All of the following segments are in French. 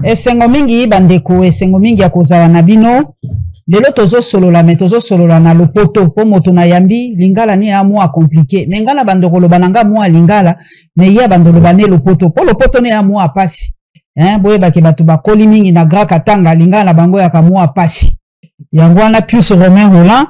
Esengo mingi bandeko, esengo mingi ya kozala na bino. Lelo tozo solola me tozo solola na lopoto po moto na yambi lingala ni amwa compliqué. Mengala bandoko lo bananga mwa lingala me ya bandolo bane lopoto. Po lopoto ne amwa pasi. Boye bake batu bakoli mingi na gra katanga lingala bango ya kamwa pasi. Yango wana Pius Romain Roland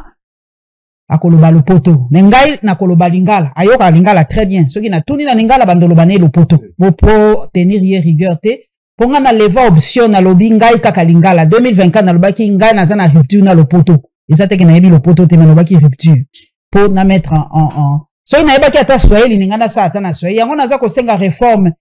akoloba lopoto. Nengai na koloba lingala. Ayoka lingala très bien. Soki na tuni na lingala bandolo bane lopoto. Bo po tenir ye rigueur te. Ponga na leva option na lobi ngai kaka lingala 2024 na lobaki ngai na zana rupture na lopoto. Ezate ke na yebi lopoto te na lobaki rupture. Pour na mettre en so na yebaki ata Swahili ningana sa ata na Swahili. Yango naza ko senga réforme.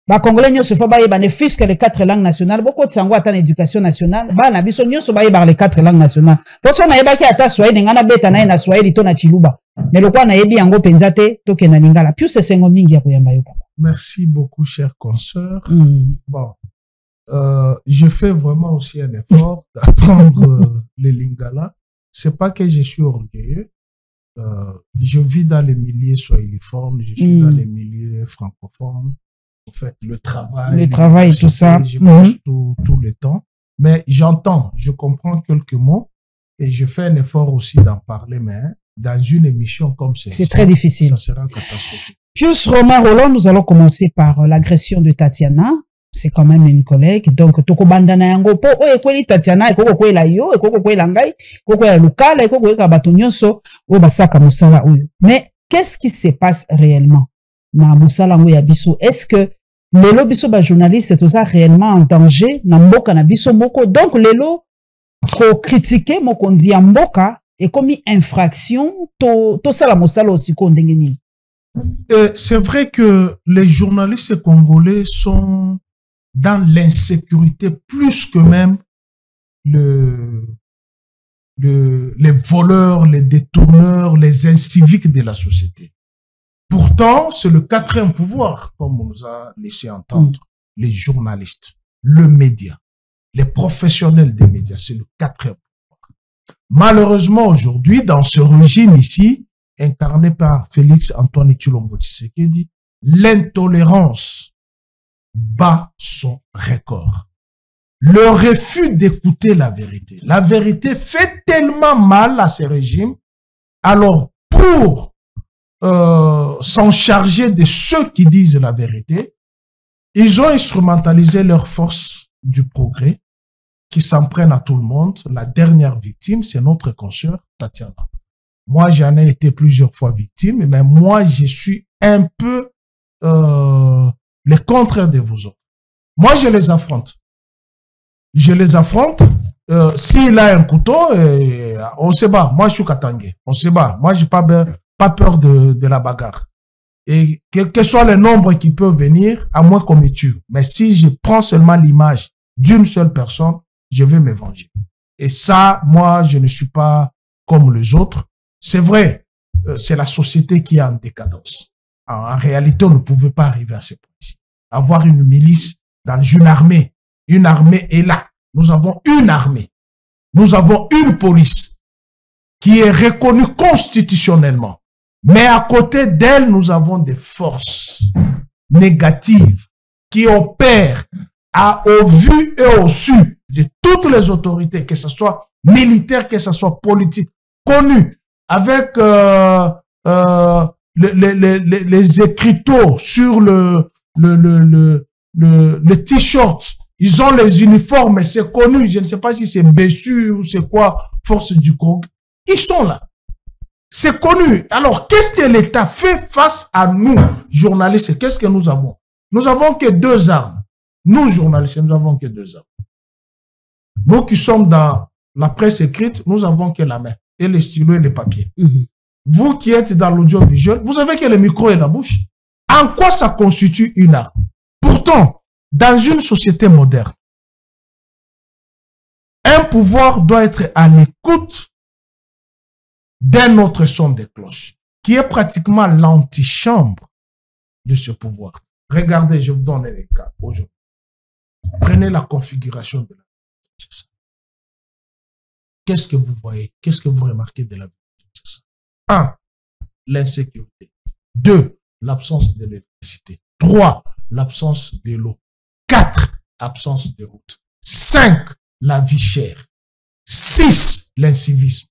Ba congolais nyoso fa ba yeba ne fisque les 4 langues nationales. Boko tsango ata na éducation nationale. Ba na biso nyoso ba yeba les 4 langues nationales. Poso na yebaki ata Swahili ningana beta na na Swahili to na Chiluba. Mais lokwa na yebi yango penzate to ke na lingala. Pius esengo mingi ya koyamba yo papa. Merci beaucoup, chère consoeur. Bon, je fais vraiment aussi un effort d'apprendre les lingala. C'est pas que je suis orgueilleux. Je vis dans les milieux swahiliformes, je suis dans les milieux francophones. En fait, le travail, tout ça. Je mange tout le temps. Mais j'entends, je comprends quelques mots et je fais un effort aussi d'en parler, mais dans une émission comme celle-ci, c'est très difficile. Ça sera catastrophique. Pius Romain Roland, nous allons commencer par l'agression de Tatiana. C'est quand même une collègue. Donc, toko bandana yango po o ekweli Tatiana ekoko kwela yo, ekoko kwela ngai, ekoko kwela lukala, ekoko kwela bato nyonso o basaka musala oyo. Mais qu'est-ce qui se passe réellement na musala ngo ya biso? Est-ce que lelo biso ba journaliste toza réellement en danger na mboka na biso moko? Donc lelo ko critiquer mokonzi ya mboka et komi infraction to sala musala osiko ndenge nini? C'est vrai que les journalistes congolais sont dans l'insécurité plus que même les voleurs, les détourneurs, les inciviques de la société. Pourtant, c'est le 4e pouvoir, comme on nous a laissé entendre, les journalistes, le média, les professionnels des médias, c'est le 4e pouvoir. Malheureusement, aujourd'hui, dans ce régime ici, incarné par Félix Antoine Tshilombo Tshisekedi, l'intolérance bat son record. Le refus d'écouter la vérité. La vérité fait tellement mal à ces régimes. Alors, pour s'en charger de ceux qui disent la vérité, ils ont instrumentalisé leurs forces du progrès qui s'en prennent à tout le monde. La dernière victime, c'est notre consoeur Tatiana. Moi, j'en ai été plusieurs fois victime, mais moi, je suis un peu le contraire de vous autres. Moi, je les affronte. Je les affronte. S'il a un couteau, on se bat. Moi, je suis Katangé. On se bat. Moi, je n'ai pas peur de la bagarre. Et quel que soit le nombre qui peut venir, à moins qu'on me tue. Mais si je prends seulement l'image d'une seule personne, je vais me venger. Et ça, moi, je ne suis pas comme les autres. C'est vrai, c'est la société qui est en décadence. En réalité, on ne pouvait pas arriver à ce point-ci. Avoir une milice dans une armée est là. Nous avons une armée. Nous avons une police qui est reconnue constitutionnellement. Mais à côté d'elle, nous avons des forces négatives qui opèrent au vu et au su de toutes les autorités, que ce soit militaire, que ce soit politique, connues, avec les écriteaux sur le t-shirt. Ils ont les uniformes, c'est connu. Je ne sais pas si c'est Bessu ou c'est quoi, Force du Congo. Ils sont là. C'est connu. Alors, qu'est-ce que l'État fait face à nous, journalistes? Qu'est-ce que nous avons? Nous n'avons que 2 armes. Nous, journalistes, nous n'avons que 2 armes. Nous qui sommes dans la presse écrite, nous n'avons que la main et les stylos et les papiers. Vous qui êtes dans l'audiovisuel, vous avez que le micro et la bouche. En quoi ça constitue une arme? Pourtant, dans une société moderne, un pouvoir doit être à l'écoute d'un autre son de cloche, qui est pratiquement l'antichambre de ce pouvoir. Regardez, je vous donne les cas aujourd'hui. Prenez la configuration de la Kinshasa. Qu'est-ce que vous voyez? Qu'est-ce que vous remarquez de la Kinshasa? 1. L'insécurité. 2. L'absence de l'électricité. 3. L'absence de l'eau. 4. absence de route. 5, la vie chère. 6, l'incivisme.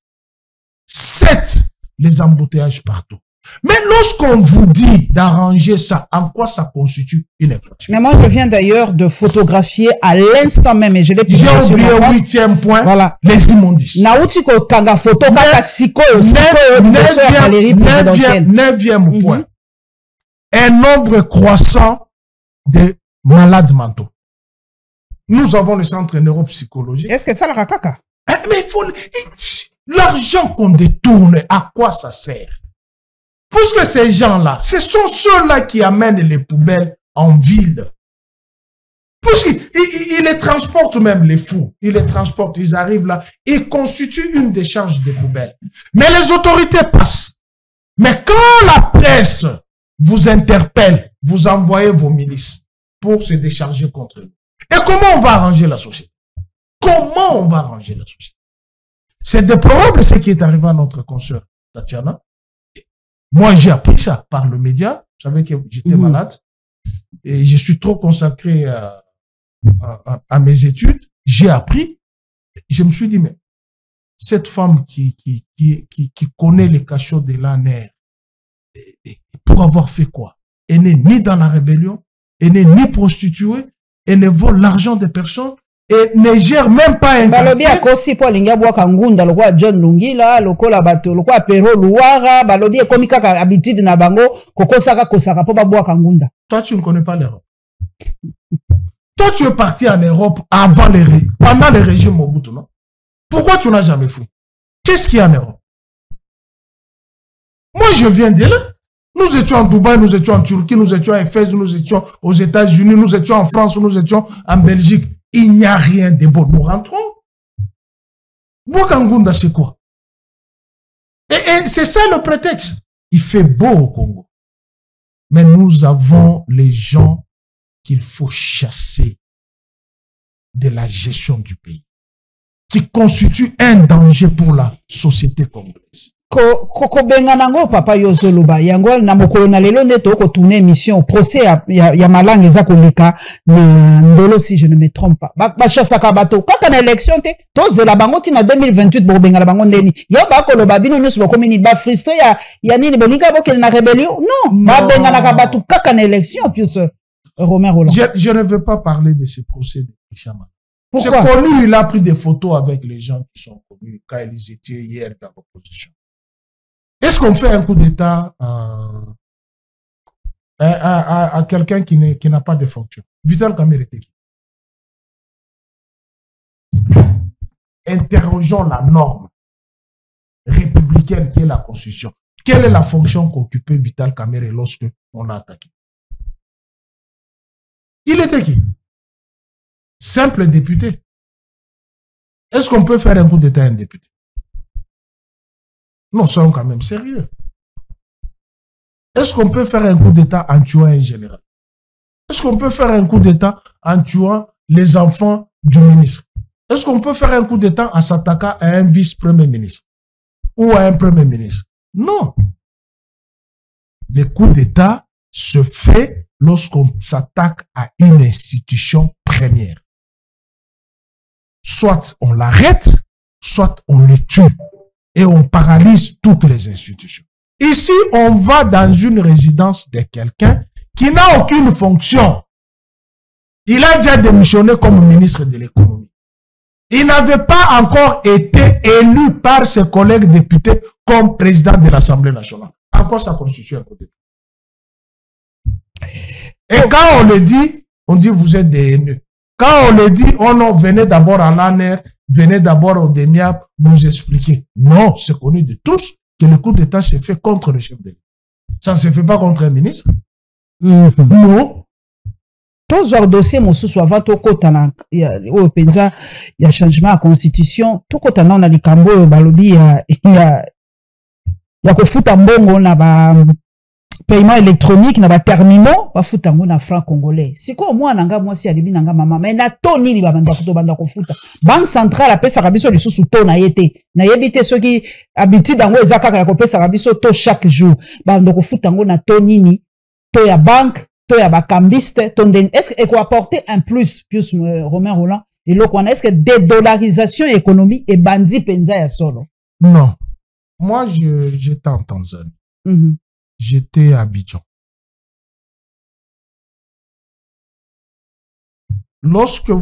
7, les embouteillages partout. Mais lorsqu'on vous dit d'arranger ça, en quoi ça constitue une infraction? Mais moi, je viens d'ailleurs de photographier à l'instant même, et je l'ai publié. J'ai oublié au 8e point, voilà. Les immondices. Naouti ko kanga photo kaka sikoyo, sikoyo, 9e point. Un nombre croissant de malades mentaux. Nous avons le centre neuropsychologique. Est-ce que ça la kaka? Mais il faut... L'argent qu'on détourne, à quoi ça sert? Puisque ces gens-là, ce sont ceux-là qui amènent les poubelles en ville. Puisqu'ils les transportent même, les fous. Ils les transportent, ils arrivent là. Ils constituent une décharge des poubelles. Mais les autorités passent. Mais quand la presse vous interpelle, vous envoyez vos milices pour se décharger contre eux. Et comment on va arranger la société? Comment on va arranger la société? C'est déplorable ce qui est arrivé à notre consoeur Tatiana. Moi, j'ai appris ça par le média. Vous savez que j'étais malade. Et je suis trop consacré à mes études. J'ai appris. Je me suis dit, mais cette femme qui connaît les cachots de l'ANR, pour avoir fait quoi? Elle n'est ni dans la rébellion, elle n'est ni prostituée, elle ne vole l'argent des personnes. Et ne gère même pas un balobi akosi po linga bwa kangunda lokwa John Lungila lokola bato lokwa Pero Luara balobi ekomi kaka habitude na bango kokosaka kosaka po babwa kangunda. Toi tu ne connais pas l'Europe. Toi tu es parti en Europe pendant le régime Mobutu, non? Pourquoi tu n'as jamais fui? Qu'est-ce qu'il y a en Europe? Moi je viens de là. Nous étions en Dubaï, nous étions en Turquie, nous étions à Éphèse, nous étions aux États-Unis, nous étions en France, nous étions en Belgique. Il n'y a rien de bon. Nous rentrons. Bouakangunda, c'est quoi? Et c'est ça le prétexte. Il fait beau au Congo. Mais nous avons les gens qu'il faut chasser de la gestion du pays, qui constituent un danger pour la société congolaise. Koko benganango papa yozoloba yango na mokolo na lelo nde to ko tourner mission procès ya malanga eza koleka na ndolo si je ne me trompe pas ba chasaka bato kaka na élection te to zela bango tina 2028 bo bengala bango ndeni yo ba koloba bino nyusu ba komini ba frustré ya nini bolinga bokel na rébellion non ba benganaka bato kaka na élection plus Romain Roland. Je ne veux pas parler de ce procès de Chama. C'est Pourquoi? connu, il a pris des photos avec les gens qui sont connus quand ils étaient hier dans l'opposition. Est-ce qu'on fait un coup d'État à quelqu'un qui n'a pas de fonction? Vital Kamerhe était qui? Interrogeons la norme républicaine qui est la Constitution. Quelle est la fonction qu'occupait Vital Kamerhe lorsque on l'a attaqué? Il était qui? Simple député. Est-ce qu'on peut faire un coup d'État à un député? Non, soyons quand même sérieux. Est-ce qu'on peut faire un coup d'État en tuant un général? Est-ce qu'on peut faire un coup d'État en tuant les enfants du ministre? Est-ce qu'on peut faire un coup d'État en s'attaquant à un vice-premier ministre ou à un premier ministre? Non. Le coup d'État se fait lorsqu'on s'attaque à une institution première. Soit on l'arrête, soit on le tue. Et on paralyse toutes les institutions. Ici, on va dans une résidence de quelqu'un qui n'a aucune fonction. Il a déjà démissionné comme ministre de l'économie. Il n'avait pas encore été élu par ses collègues députés comme président de l'Assemblée nationale. À quoi ça constitue un coup d'État? Et quand on le dit, on dit vous êtes des haineux. Quand on le dit, oh non, venez d'abord à l'ANR, venez d'abord au DEMIAP nous expliquer. Non, c'est connu de tous que le coup d'État s'est fait contre le chef de l'État. Ça ne se fait pas contre un ministre. Non. Tous les dossiers, mon sous avant tout kotana au penza il y a changement à constitution tout kotana on a les cambo balobi il y a ko futa mbongo na ba paiement électronique na ba terminaux ba futa ngo na franc congolais siko moi nanga moi si alibi nanga mama mais na to nini ba banda futa banda ko futa banque centrale a pesa kabiso lisusu to na yete na yebite ceux qui habitude ngo ezaka ka ko pesa kabiso to chaque jour banda ko futa ngo na to nini to ya banque to ya bakambiste est-ce que quoi apporter un plus Romain Roland et l'autre est-ce que dédollarisation économie et bandi penza ya solo? Non, moi j'étais en Tanzanie. J'étais à Abidjan. Lorsque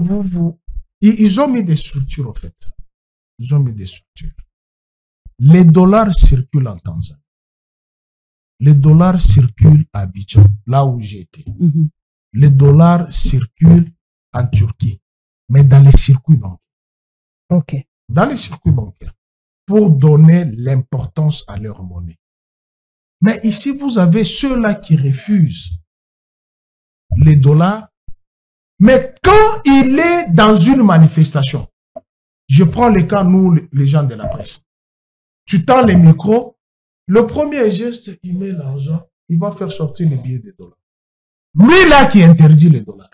ils ont mis des structures, en fait. Ils ont mis des structures. Les dollars circulent en Tanzanie. Les dollars circulent à Abidjan, là où j'étais. Les dollars circulent en Turquie, mais dans les circuits bancaires. Ok. Dans les circuits bancaires, pour donner l'importance à leur monnaie. Mais ici, vous avez ceux-là qui refusent les dollars. Mais quand il est dans une manifestation, je prends le cas, nous, les gens de la presse. Tu tends les micros, le premier geste, il met l'argent, il va faire sortir les billets de dollars. Lui, là, qui interdit les dollars.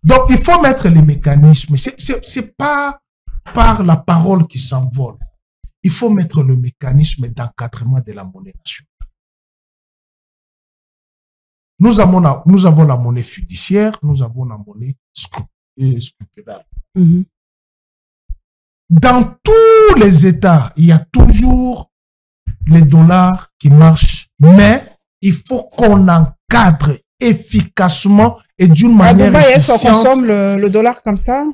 Donc, il faut mettre les mécanismes. C'est pas par la parole qui s'envole. Il faut mettre le mécanisme d'encadrement de la monnaie nationale. Nous avons la monnaie fiduciaire, nous avons la monnaie scrupulale. Dans tous les États, il y a toujours les dollars qui marchent, mais il faut qu'on encadre efficacement et d'une manière efficiente. À Dubaï, est-ce qu'on consomme le dollar comme ça?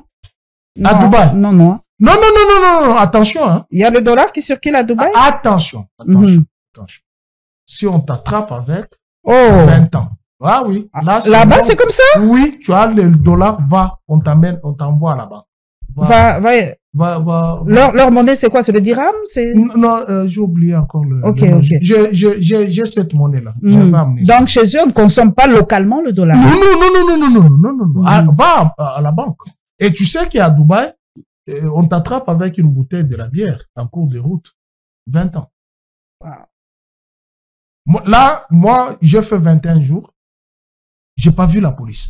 Non. À Dubaï? Non, non. Non, attention. Hein. Il y a le dollar qui circule à Dubaï? Attention. Si on t'attrape avec 20 ans. Ah oui. Là-bas, c'est comme ça? Oui, tu as le dollar, on t'envoie là-bas. Leur monnaie, c'est quoi? C'est le dirham? Non, j'ai oublié encore le. Ok. J'ai cette monnaie-là. Donc, chez eux, on ne consomme pas localement le dollar? Non. Va à la banque. Et tu sais qu'à Dubaï, on t'attrape avec une bouteille de la bière en cours de route. 20 ans. Wow. Là, moi, j'ai fait 21 jours. J'ai pas vu la police.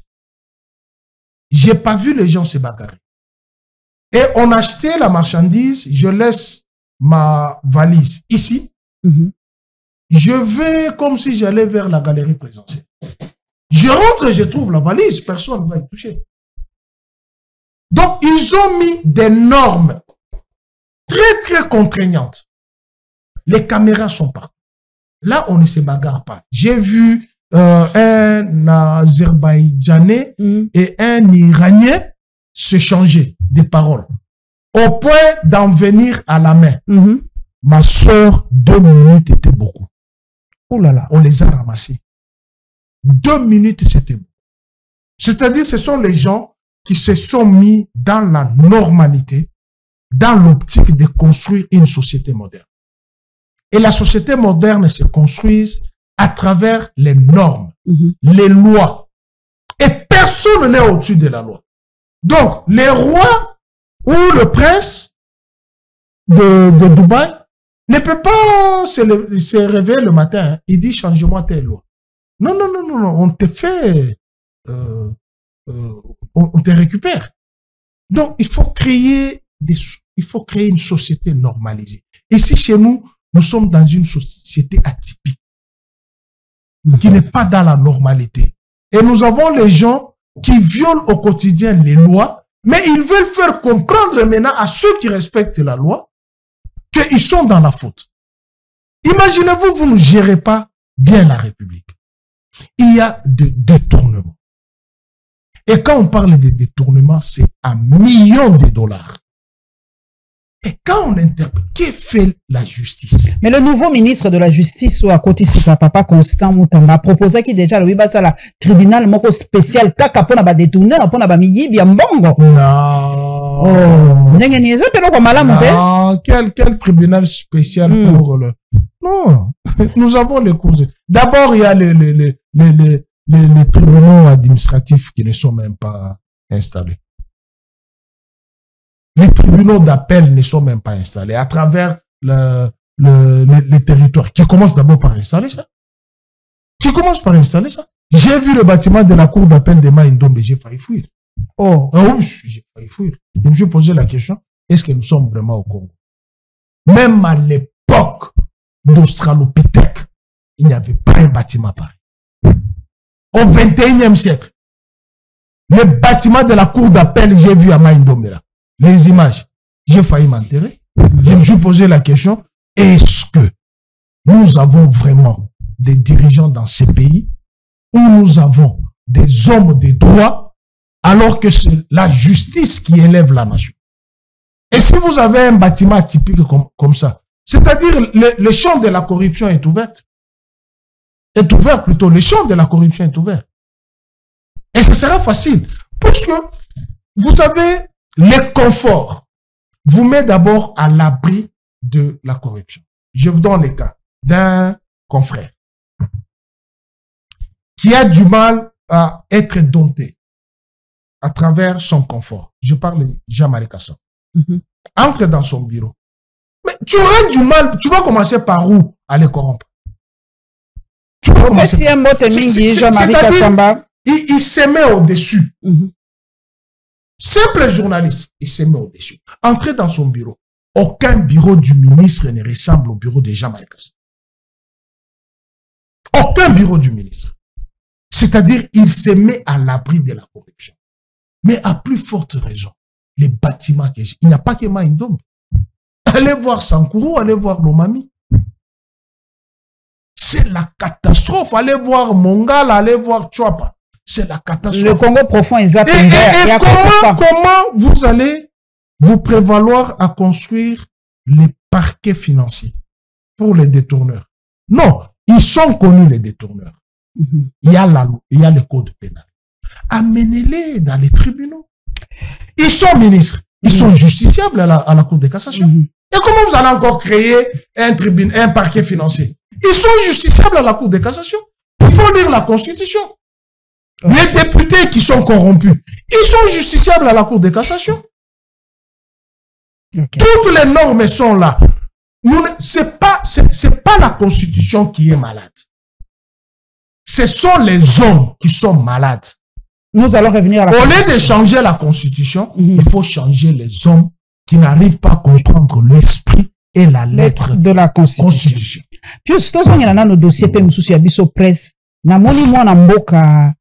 J'ai pas vu les gens se bagarrer. Et on achetait la marchandise, je laisse ma valise ici. Je vais comme si j'allais vers la galerie présidentielle. Je rentre et je trouve la valise, personne ne va y toucher. Donc, ils ont mis des normes très contraignantes. Les caméras sont partout. Là, on ne se bagarre pas. J'ai vu un Azerbaïdjanais et un Iranien se changer des paroles au point d'en venir à la main. Ma soeur, 2 minutes était beaucoup. Oh là là. On les a ramassés. 2 minutes, c'était beaucoup. C'est-à-dire, ce sont les gens qui se sont mis dans la normalité, dans l'optique de construire une société moderne. Et la société moderne se construit à travers les normes, les lois. Et personne n'est au-dessus de la loi. Donc, les rois ou le prince de Dubaï ne peut pas se réveiller le matin. Hein. Il dit, change-moi tes lois. Non. On te fait... on te récupère. Donc, il faut créer une société normalisée. Ici, chez nous, nous sommes dans une société atypique qui n'est pas dans la normalité. Et nous avons les gens qui violent au quotidien les lois, mais ils veulent faire comprendre maintenant à ceux qui respectent la loi qu'ils sont dans la faute. Imaginez-vous, vous ne gérez pas bien la République. Il y a des détournements. Et quand on parle de détournement, c'est à millions de dollars. Et quand on interprète, que fait la justice? Mais le nouveau ministre de la Justice, ou à côté si papa Constant Moutamba, a proposé qu'il déjà le la tribunal moko spécial kaka pona ba détourner, pona ba miyibi ya mbongo. Non. Non. Quel tribunal spécial pour le... Non. Nous avons les causes. D'abord, il y a les tribunaux administratifs qui ne sont même pas installés. Les tribunaux d'appel ne sont même pas installés à travers les territoires. Qui commence d'abord par installer ça. J'ai vu le bâtiment de la cour d'appel de Maïndombe, j'ai failli fuir. Oh. Ah oui, j'ai failli fuir. Je me suis posé la question, est-ce que nous sommes vraiment au Congo? Même à l'époque d'Australopithèque, il n'y avait pas un bâtiment pareil. au 21e siècle. Les bâtiments de la cour d'appel, j'ai vu à Maïndomera. Les images. J'ai failli m'enterrer. Je me suis posé la question, est-ce que nous avons vraiment des dirigeants dans ces pays où nous avons des hommes de droit alors que c'est la justice qui élève la nation? Et si vous avez un bâtiment atypique comme ça, c'est-à-dire le champ de la corruption est ouvert. Est ouvert plutôt, le champ de la corruption est ouvert. Et ce sera facile, puisque vous avez les conforts, vous met d'abord à l'abri de la corruption. Je vous donne le cas d'un confrère qui a du mal à être dompté à travers son confort. Je parle de Jean-Marie Kassan. Entre dans son bureau. Mais tu auras du mal, tu vas commencer par où à les corrompre? Tu vas commencer si un mot Jean-Marie Kassamba. Il se met au-dessus. Simple journaliste, il se met au-dessus. Entrez dans son bureau. Aucun bureau du ministre ne ressemble au bureau de Jean-Marie Kassan. Aucun bureau du ministre. C'est-à-dire, il se met à l'abri de la corruption. Mais à plus forte raison, les bâtiments que j'ai. Il n'y a pas que Maïndom. Allez voir Sankourou, allez voir Lomami. C'est la catastrophe. Allez voir Mongala, allez voir Chouapa. C'est la catastrophe. Le Congo profond est zappé. Et comment vous allez vous prévaloir à construire les parquets financiers pour les détourneurs? Non, ils sont connus les détourneurs. Il y a la loi, il y a le code pénal. Amenez-les dans les tribunaux. Ils sont ministres, ils sont justiciables à la Cour de cassation. Et comment vous allez encore créer un parquet financier? Ils sont justiciables à la Cour de cassation. Il faut lire la Constitution. Les députés qui sont corrompus, ils sont justiciables à la Cour de cassation. Toutes les normes sont là. C'est pas la Constitution qui est malade. Ce sont les hommes qui sont malades. Nous allons revenir à la Au lieu de changer la Constitution, il faut changer les hommes qui n'arrivent pas à comprendre l'esprit et la lettre de la Constitution. Puis, si nous avons nos dossiers, nous avons presse, na moni mwana mboka,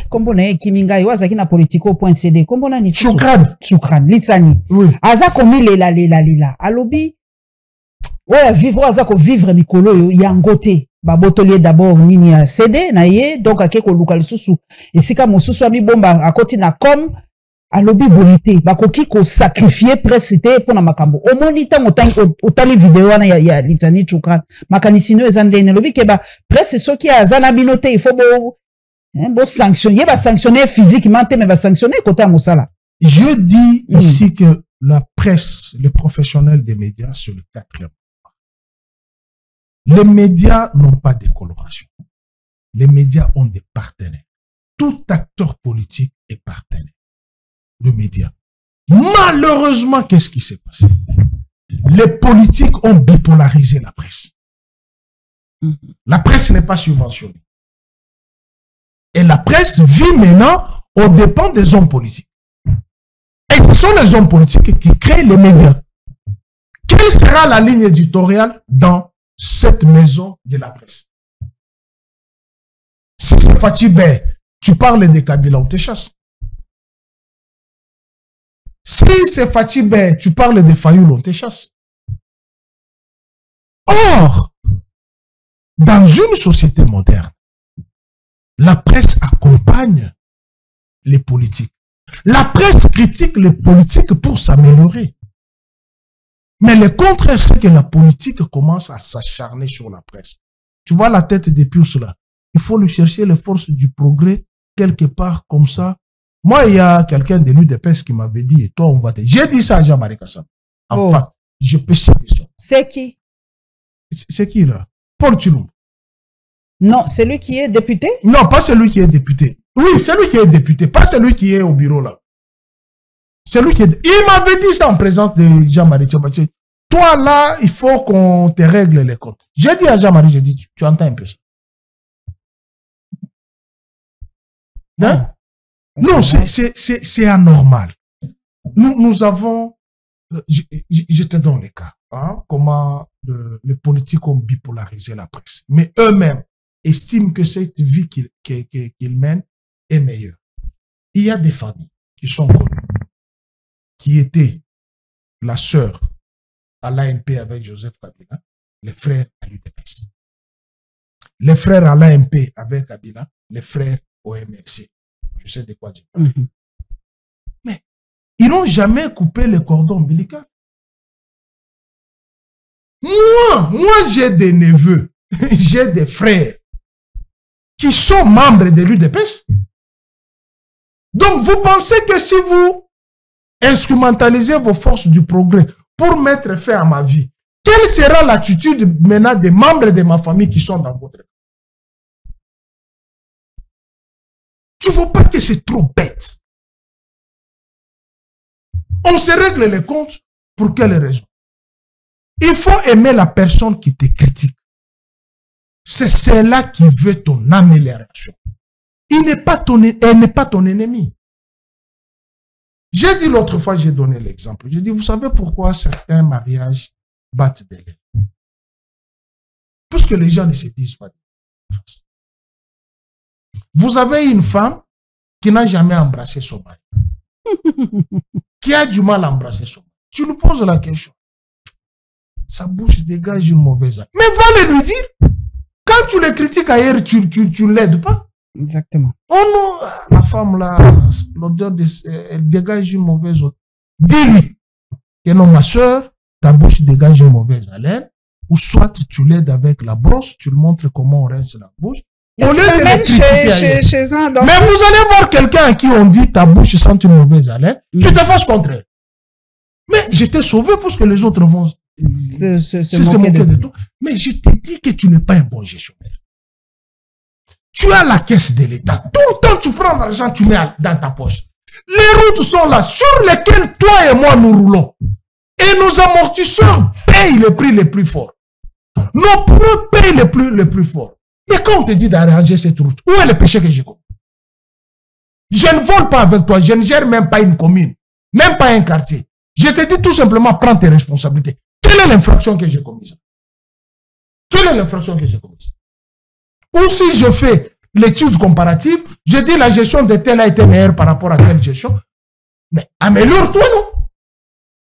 kombo na Kimingai, wazaki na politico.cd, kombo na ni Choukran, Litsani. Aza komi lela. Alobi, ouais, vivre, aza ko vivre mikolo yangote. Babotolier d'abord nini ya CD na ye donc akeko luka lisusu esika mosusu ami bomba akoti na com alobi boité bakoki ko sacrifier presité pour na makambo omoni tango otali vidéo wana ya Litsani Choukran makanisino ezandene lobi ke ba presse soki azana binote il faut bo sanctionner ba sanctionner physiquement mais ba sanctionner côté mosala. Je dis ici que la presse, les professionnels des médias sur le 4e. Les médias n'ont pas de coloration. Les médias ont des partenaires. Tout acteur politique est partenaire. Le média. Malheureusement, qu'est-ce qui s'est passé? Les politiques ont bipolarisé la presse. La presse n'est pas subventionnée. Et la presse vit maintenant aux dépens des hommes politiques. Et ce sont les hommes politiques qui créent les médias. Quelle sera la ligne éditoriale dans cette maison de la presse? Si c'est Fatibé, tu parles de Kabila, on te chasse. Si c'est Fatibé, tu parles de Fayoul, on te chasse. Or, dans une société moderne, la presse accompagne les politiques. La presse critique les politiques pour s'améliorer. Mais le contraire, c'est que la politique commence à s'acharner sur la presse. Tu vois la tête des puces là. Il faut lui chercher les forces du progrès quelque part comme ça. Moi, il y a quelqu'un de l'UDPS qui m'avait dit, et toi, on va te... J'ai dit ça à Jean-Marie Kassan. Enfin, je peux citer ça. C'est qui? C'est qui là? Paul Tchilou. Non, c'est lui qui est député? Non, pas celui qui est député. Oui, c'est lui qui est député, pas celui qui est au bureau là. C'est lui qui est... Il m'avait dit ça en présence de Jean-Marie. Toi là, il faut qu'on te règle les comptes. J'ai dit à Jean-Marie, j'ai dit, tu entends un peu ça. Hein? Non, c'est anormal. Nous avons... Je te donne les cas. Hein, comment les politiques ont bipolarisé la presse. Mais eux-mêmes, estime que cette vie qu'il mène est meilleure. Il y a des familles qui sont connues, qui étaient la sœur à l'ANP avec Joseph Kabila, les frères à l'UDPS. Les frères à l'ANP avec Kabila, les frères au MLC. Je sais de quoi je parle. Mais ils n'ont jamais coupé le cordon ombilical. Moi j'ai des neveux, j'ai des frères qui sont membres de l'UDPS. Donc, vous pensez que si vous instrumentalisez vos forces du progrès pour mettre fin à ma vie, quelle sera l'attitude maintenant des membres de ma famille qui sont dans votre... Tu ne vois pas que c'est trop bête? On se règle les comptes pour quelle raison? Il faut aimer la personne qui te critique. C'est celle-là qui veut ton amélioration. Elle n'est pas ton ennemi. J'ai dit l'autre fois, j'ai donné l'exemple. J'ai dit, vous savez pourquoi certains mariages battent des l'aile? Puisque les gens ne se disent pas. Vous avez une femme qui n'a jamais embrassé son mari. Qui a du mal à embrasser son mari. Tu lui poses la question. Sa bouche dégage une mauvaise âme. Mais va le lui dire. Quand tu le critiques ailleurs, tu ne l'aides pas. Exactement. Oh non, la femme là, l'odeur, elle dégage une mauvaise odeur. Dis-lui que non, ma soeur, ta bouche dégage une mauvaise haleine. Ou soit tu l'aides avec la brosse, tu lui montres comment on rince la bouche. Au lieu de le critiquer chez un, mais vous allez voir quelqu'un à qui on dit ta bouche sent une mauvaise haleine, tu te fasses contre elle. Mais je t'ai sauvé parce que les autres vont se moquer de toi. Mais je te dis que tu n'es pas un bon gestionnaire. Tu as la caisse de l'État. Tout le temps, tu prends l'argent, tu mets dans ta poche. Les routes sont là, sur lesquelles toi et moi nous roulons. Et nos amortisseurs payent les prix les plus forts. Nos pneus payent les plus forts. Mais quand on te dit d'arranger cette route, où est le péché que j'ai commis? Je ne vole pas avec toi, je ne gère même pas une commune, même pas un quartier. Je te dis tout simplement, prends tes responsabilités. Quelle est l'infraction que j'ai commise? Quelle est l'infraction que j'ai commise? Ou si je fais l'étude comparative, je dis la gestion de telle a été meilleure par rapport à telle gestion. Mais améliore-toi, non?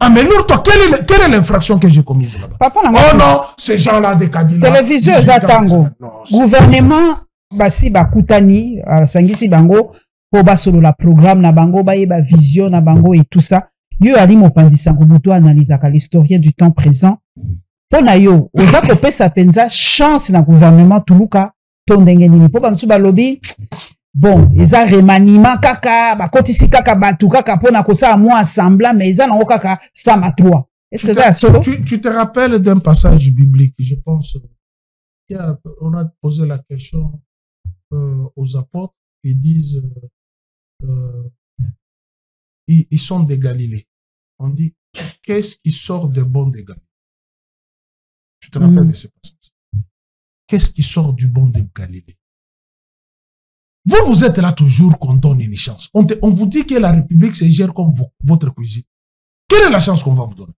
Améliore-toi. Quelle est l'infraction que j'ai commise là-bas? Oh non, ces gens-là de Kabila. Télévision Zatango. Gouvernement, basi bakutani, sangisi bango, po basolo la programme na bango, ba vision na bango et tout ça. Yo ali mopandisa Mobutu analysaka l'historien du temps présent. Pona yo, oza kopesa penza chance na gouvernement tuluka tondenge nini. Po bamsu balobi, bon, eza remaniement kaka, bakotisi kaka batu kaka pona kosa moi assemblant, mais eza nango kaka sama 3. Est-ce que ça solo? Tu te rappelles d'un passage biblique, je pense. On a posé la question aux apôtres, ils disent ils sont des Galilées. On dit, qu'est-ce qui sort de bon des Galilées? Tu te rappelles de ce passage? Qu'est-ce qui sort du bon de Galilée? Vous êtes là toujours qu'on donne une chance. On vous dit que la République se gère comme votre cuisine. Quelle est la chance qu'on va vous donner?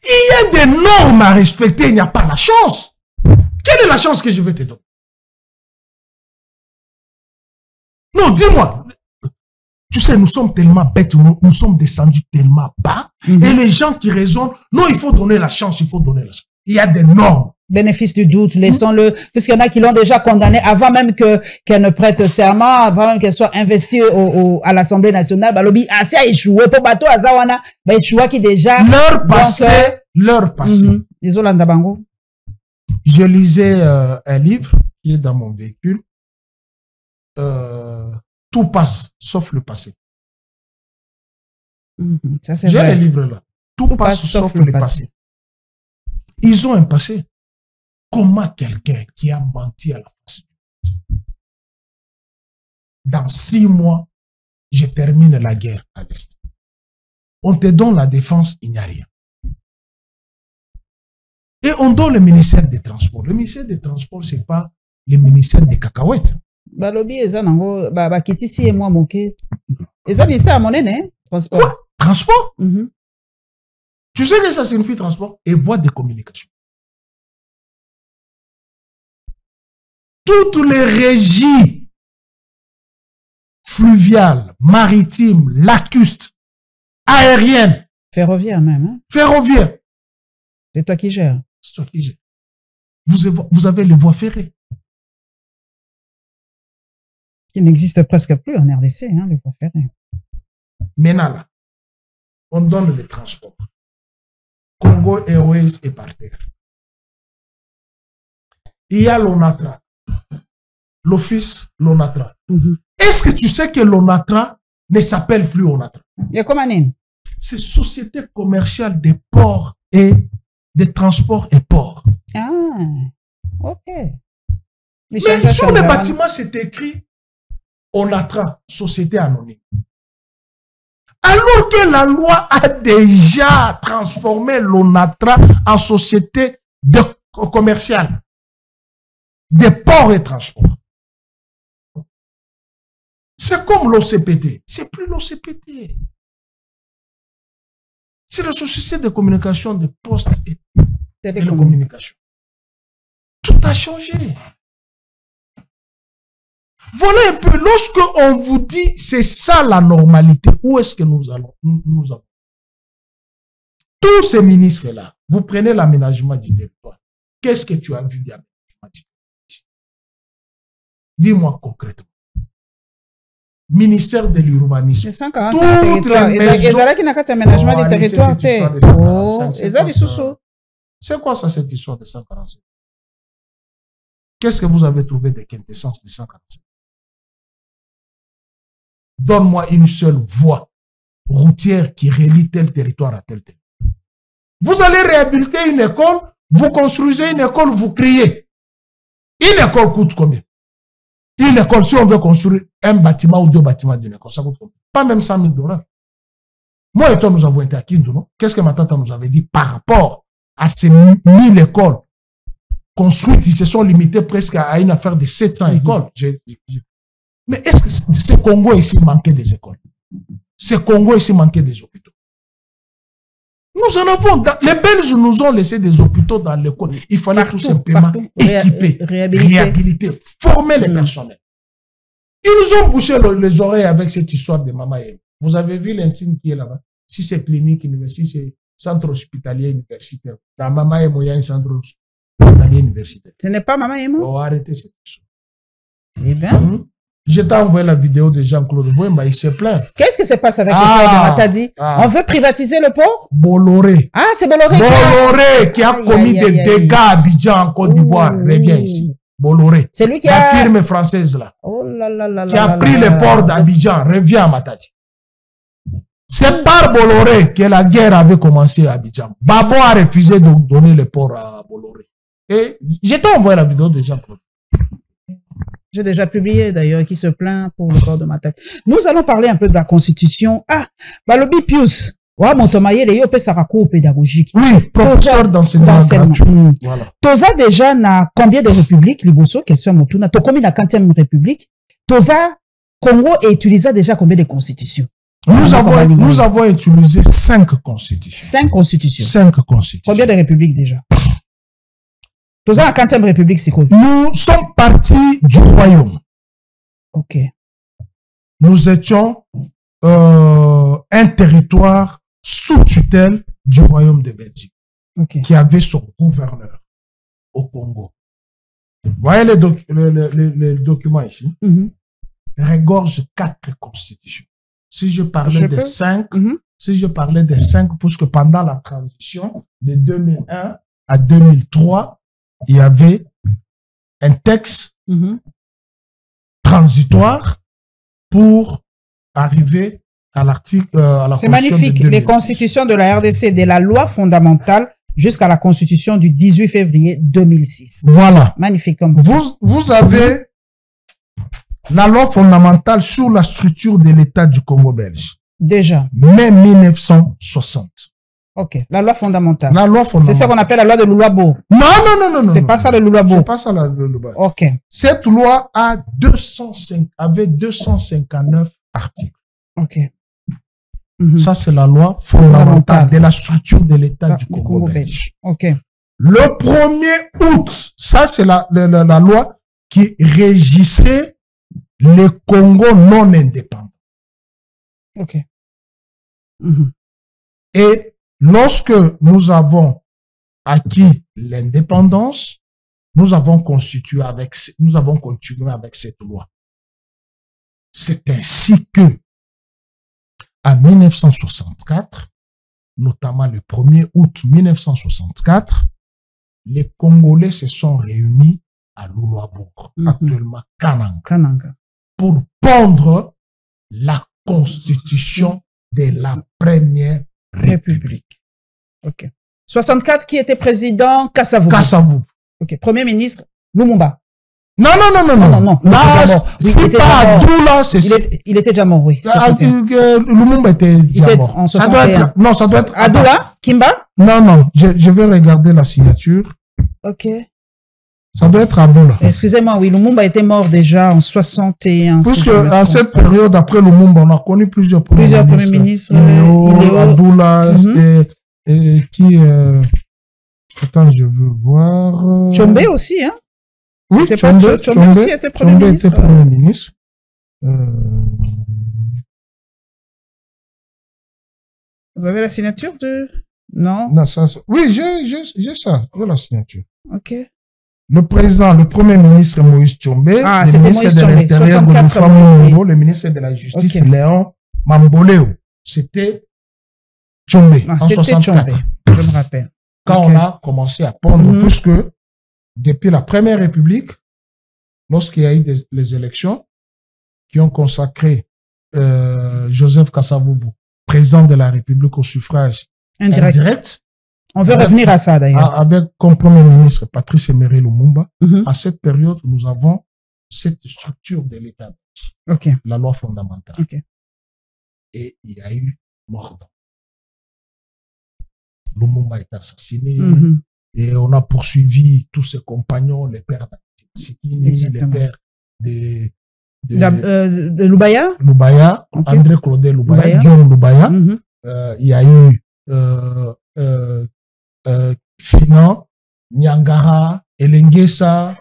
Il y a des normes à respecter, il n'y a pas la chance. Quelle est la chance que je vais te donner? Non, dis-moi. Tu sais, nous sommes tellement bêtes, nous sommes descendus tellement bas. Et les gens qui raisonnent, non, il faut donner la chance, il faut donner la chance. Il y a des normes. Bénéfice du doute, laissons-le, puisqu'il y en a qui l'ont déjà condamné avant même qu'elle ne prête serment, avant même qu'elle soit investie à l'Assemblée nationale. Balobi, assez a échoué, pour bateau, azawana, bah, échoué qui déjà. Leur passé. Désolé, Bango. Je lisais un livre qui est dans mon véhicule. Tout passe, sauf le passé. J'ai un livre là. Tout passe, sauf le passé. Ils ont un passé. Comment quelqu'un qui a menti à la face du monde, dans 6 mois, je termine la guerre à l'Est. On te donne la défense, il n'y a rien. Et on donne le ministère des Transports. Le ministère des Transports, ce n'est pas le ministère des cacahuètes. Balobi, ezanango, bakitisi et moi moké. Eza ministère à mon aîné, transport. Quoi? Transport? Tu sais que ça signifie transport et voie de communication. toutes les régies fluviales, maritimes, lacustres, aériennes, Ferroviaire même. Hein? ferroviaires. C'est toi qui gères. C'est toi qui gères. Vous avez les voies ferrées. Qui n'existe presque plus en RDC, hein, les voies ferrées. Maintenant, là, on donne le transport. Congo Airways est par terre. Il y a l'ONATRA. L'office l'ONATRA. Est-ce que tu sais que l'ONATRA ne s'appelle plus ONATRA? Il y a comment Nine? C'est Société commerciale des ports et des transports et ports. Ah, ok. Mais sur les bâtiments, c'est écrit ONATRA, Société anonyme. Alors que la loi a déjà transformé l'ONATRA en société commerciale des ports et transports. C'est comme l'OCPT. C'est plus l'OCPT. C'est la société de communication de postes et télécommunications. Tout a changé. Voilà un peu, lorsque on vous dit c'est ça la normalité, où est-ce que nous allons? Nous allons. Tous ces ministres-là, vous prenez l'aménagement du territoire. Qu'est-ce que tu as vu d'aménagement du territoire? Dis-moi concrètement. Ministère de l'urbanisme. C'est quoi ça, cette histoire de 145? Qu'est-ce que vous avez trouvé des quintessences de 145? Donne-moi une seule voie routière qui relie tel territoire à tel territoire. Vous allez réhabiliter une école, vous construisez une école, vous criez. Une école coûte combien? Une école, si on veut construire un bâtiment ou deux bâtiments d'une école, ça coûte combien? Pas même 100 000 $. Moi et toi, nous avons été à Kindu, non? Qu'est-ce que ma tante nous avait dit par rapport à ces 1000 écoles construites? Ils se sont limités presque à une affaire de 700 écoles. Mais est-ce que ce Congo ici manquait des écoles? Ce Congo ici manquait des hôpitaux? Nous en avons. Les Belges nous ont laissé des hôpitaux dans l'école. Il fallait tout simplement équiper, réhabiliter, former les personnels. Ils nous ont bouché les oreilles avec cette histoire de Mama Yemo. Vous avez vu l'insigne qui est là-bas? Si c'est clinique, si c'est centre hospitalier universitaire. Dans Mama Yemo, il y a un centre hospitalier universitaire. Ce n'est pas Mama Yemo? Oh, arrêtez cette histoire. Eh bien. Je t'ai envoyé la vidéo de Jean-Claude Bouemba, il se plaint. Qu'est-ce qui se passe avec le port de Matadi? On veut privatiser le port? Bolloré. Ah, c'est Bolloré. Bolloré qui a commis des dégâts à Abidjan, en Côte d'Ivoire. Reviens ici. Bolloré. C'est lui qui a... La firme française là. Oh là là là. Qui a pris le port d'Abidjan. Reviens à Matadi. C'est par Bolloré que la guerre avait commencé à Abidjan. Babo a refusé de donner le port à Bolloré. Et je t'ai envoyé la vidéo de Jean-Claude. J'ai déjà publié d'ailleurs qui se plaint pour le port de Matadi. Nous allons parler un peu de la Constitution. Ah, Balobi Pius. Ouais, Montomaye, les yopé sa cours pédagogique. Oui, professeur d'enseignement gratuit. Voilà. Toza déjà na combien de républiques, Liboso, question Motuna. To combien na 40e république? Toza, Congo utilisa déjà combien de constitutions? Nous avons utilisé 5 constitutions. 5 constitutions. 5 constitutions. Combien de républiques déjà? Toza la 40e république, c'est quoi? Nous sommes partis du royaume. Ok. Nous étions un territoire sous tutelle du royaume de Belgique, qui avait son gouverneur au Congo. Vous voyez les documents ici? Regorge 4 constitutions. Si je parlais des 5, si je parlais des 5, parce que pendant la transition de 2001 à 2003, il y avait un texte transitoire pour arriver à l'article. C'est magnifique. Les constitutions de la RDC, de la loi fondamentale jusqu'à la constitution du 18 février 2006. Voilà. Magnifique. Comme vous avez la loi fondamentale sur la structure de l'État du Congo belge. Déjà. Mai 1960. Ok, la loi fondamentale. La loi fondamentale. C'est ce qu'on appelle la loi de Loulabo. Non. C'est pas ça le Loulabo. C'est pas ça le Loulabo. Ok. Cette loi avait 259 articles. Ok. Ça, c'est la loi fondamentale de la structure de l'État du Congo belge. Ok. Le 1er août, ça, c'est la loi qui régissait le Congo non indépendant. Ok. Et lorsque nous avons acquis l'indépendance, nous avons continué avec cette loi. C'est ainsi que, en 1964, notamment le 1er août 1964, les Congolais se sont réunis à Louloabourg, actuellement Kananga, pour pondre la constitution de la première République. Ok. 64, qui était président? Kasavubu. Kasavubu. Ok. Premier ministre, Lumumba. Non. Là, c'est pas Adoula, c'est... Il était déjà mort, oui. Lumumba était déjà mort. En 61. Non, ça doit être... Adoula? Kimba? Non. Je vais regarder la signature. Ok. Ça doit être Adoula. Excusez-moi, oui, Lumumba était mort déjà en 61. Puisque à cette période, après Lumumba, on a connu plusieurs premiers ministres. Adoula, et qui... Attends, je veux voir... Tchombe aussi, hein? Oui, Tchombe aussi était Premier ministre. Vous avez la signature de... Non? Non, ça... Oui, j'ai ça. J'ai la signature. Ok. Le président, le premier ministre Moïse Tchombe, le ministre de l'Intérieur Godofroid Mutombo, le ministre de la Justice Léon Mamboleo. C'était Tchombe en 64. Je me rappelle. Quand on a commencé à pondre, puisque depuis la Première République, lorsqu'il y a eu les élections qui ont consacré Joseph Kasavubu, président de la République au suffrage indirect. On veut revenir à ça d'ailleurs. Avec comme Premier ministre Patrice Emery Lumumba, à cette période, nous avons cette structure de l'État, la loi fondamentale. Et il y a eu mort. Lumumba est assassiné. Et on a poursuivi tous ses compagnons, les pères d'Atikini, les pères de Lubaya. Lubaya, André Claude Lubaya, Guillaume Lubaya. Il y a eu Finan, Nyangara, Elengesa,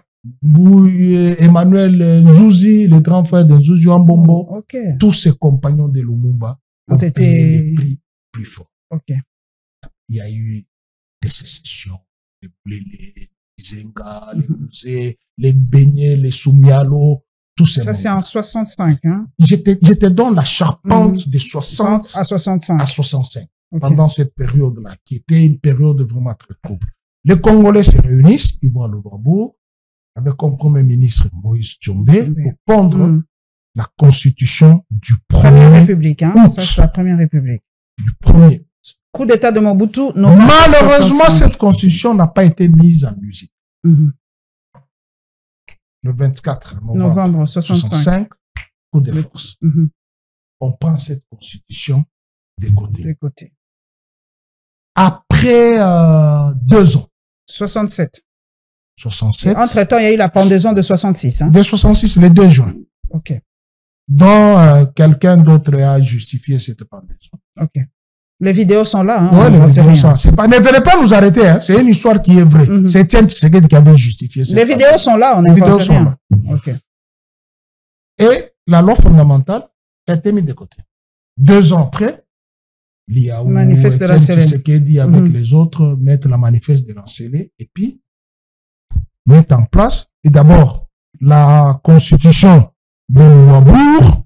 Emmanuel Zouzi, le grand frère de Zouzi Ambombo. Tous ces compagnons de Lumumba ont été les prix plus forts. Il y a eu des sécessions, les Boulélé, les Zenga, les Mouzé, les Beignets, les Soumialo, tous ces Ça, c'est en 65, hein? J'étais dans la charpente de 60 à 65. Pendant cette période-là, qui était une période vraiment très trouble. Les Congolais se réunissent, ils vont à Louloabourg, avec comme premier ministre Moïse Tchombe, pour pondre la constitution du Première République, hein? août. Ça, c'est la Première République. Du 1er août. Coup d'État de Mobutu, malheureusement, cette constitution n'a pas été mise en musique. Le 24 novembre 65, coup de force. On prend cette constitution de côté. Après 2 ans. 67. Entre-temps, il y a eu la pendaison de 66. Hein? De 66, le 2 juin. Dont quelqu'un d'autre a justifié cette pendaison. Les vidéos sont là. Hein, les vidéos sont là. Ne venez pas nous arrêter. Hein. C'est une histoire qui est vraie. C'est Étienne Tshisekedi qui avait justifié cette pendaison. Les vidéos sont là. Les vidéos sont là. Et la loi fondamentale a été mise de côté. 2 ans après, Liaou, Étienne Tshisekedi avec les autres mettent la manifeste de Lancélé et puis mettent en place, et d'abord, la constitution de Louloabourg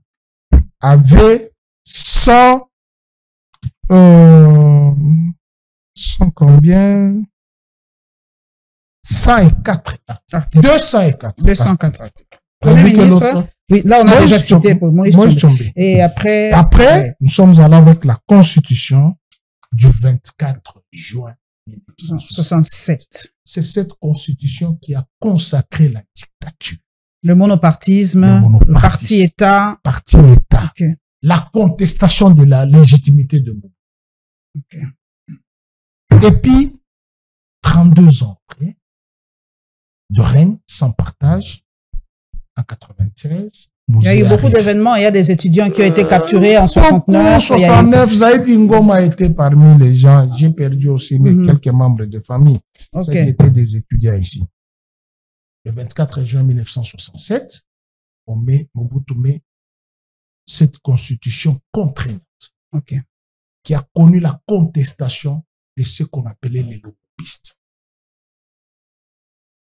avait 100 combien? 104 articles. 204 articles. Premier ministre, oui, là on a déjà cité pour Moïse Tchombe. Et après, nous sommes allés avec la constitution du 24 juin 1967. C'est cette constitution qui a consacré la dictature. Le monopartisme, le parti-État. Parti-État. La contestation de la légitimité de Mobutu. Et puis, 32 ans après, de règne sans partage, en 96. Il y a eu beaucoup d'événements. Il y a des étudiants qui ont été capturés en 69. En 69, Zaïdi Ngom a été parmi les gens. J'ai perdu aussi quelques membres de famille. Qui étaient des étudiants ici. le 24 juin 1967, Mobutu met cette constitution contraignante qui a connu la contestation de ce qu'on appelait les lobbyistes.